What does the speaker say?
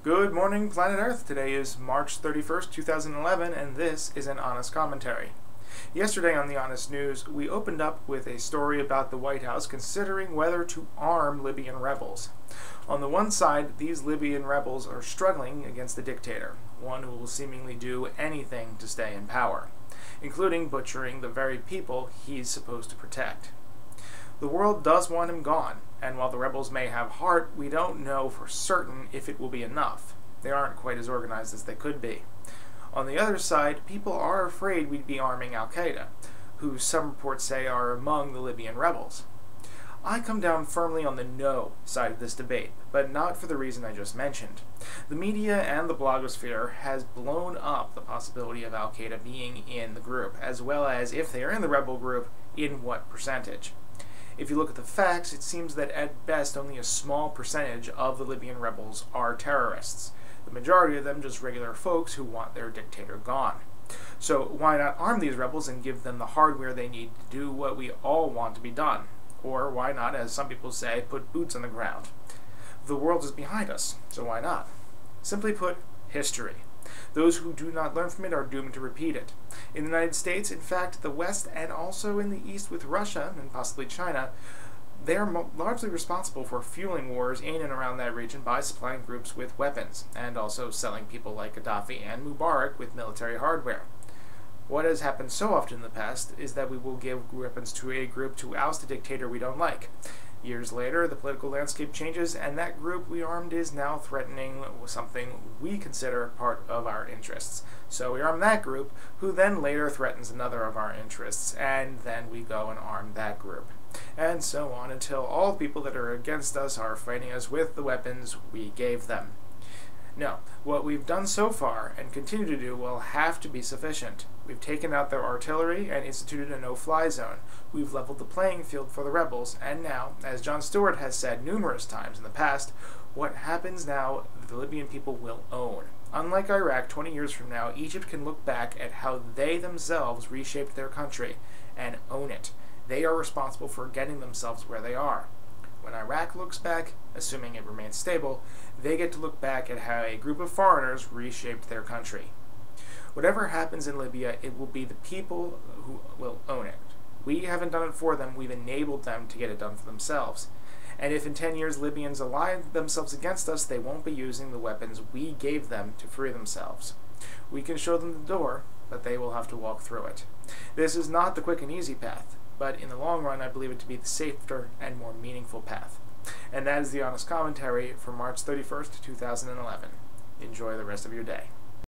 Good morning, planet Earth. Today is March 31st, 2011, and this is an Honest Commentary. Yesterday on the Honest News, we opened up with a story about the White House considering whether to arm Libyan rebels. On the one side, these Libyan rebels are struggling against the dictator, one who will seemingly do anything to stay in power, including butchering the very people he's supposed to protect. The world does want him gone, and while the rebels may have heart, we don't know for certain if it will be enough. They aren't quite as organized as they could be. On the other side, people are afraid we'd be arming al-qaida, who some reports say are among the Libyan rebels. I come down firmly on the no side of this debate, but not for the reason I just mentioned. The media and the blogosphere has blown up the possibility of al-qaida being in the group, as well as, if they are in the rebel group, in what percentage. If you look at the facts, it seems that at best only a small percentage of the Libyan rebels are terrorists. The majority of them just regular folks who want their dictator gone. So why not arm these rebels and give them the hardware they need to do what we all want to be done? Or why not, as some people say, put boots on the ground? The world is behind us, so why not? Simply put, history. Those who do not learn from it are doomed to repeat it. In the United States, in fact, the West, and also in the East with Russia, and possibly China, they are largely responsible for fueling wars in and around that region by supplying groups with weapons, and also selling people like Gaddafi and Mubarak with military hardware. What has happened so often in the past is that we will give weapons to a group to oust a dictator we don't like. Years later, the political landscape changes, and that group we armed is now threatening something we consider part of our interests. So we arm that group, who then later threatens another of our interests, and then we go and arm that group. And so on until all the people that are against us are fighting us with the weapons we gave them. No, what we've done so far, and continue to do, will have to be sufficient. We've taken out their artillery and instituted a no-fly zone. We've leveled the playing field for the rebels, and now, as Jon Stewart has said numerous times in the past, what happens now, the Libyan people will own. Unlike Iraq, 20 years from now, Egypt can look back at how they themselves reshaped their country and own it. They are responsible for getting themselves where they are. When Iraq looks back, assuming it remains stable, they get to look back at how a group of foreigners reshaped their country. Whatever happens in Libya, it will be the people who will own it. We haven't done it for them, we've enabled them to get it done for themselves. And if in 10 years Libyans align themselves against us, they won't be using the weapons we gave them to free themselves. We can show them the door, but they will have to walk through it. This is not the quick and easy path, but in the long run I believe it to be the safer and more meaningful path. And that is the Honest Commentary for March 31st, 2011. Enjoy the rest of your day.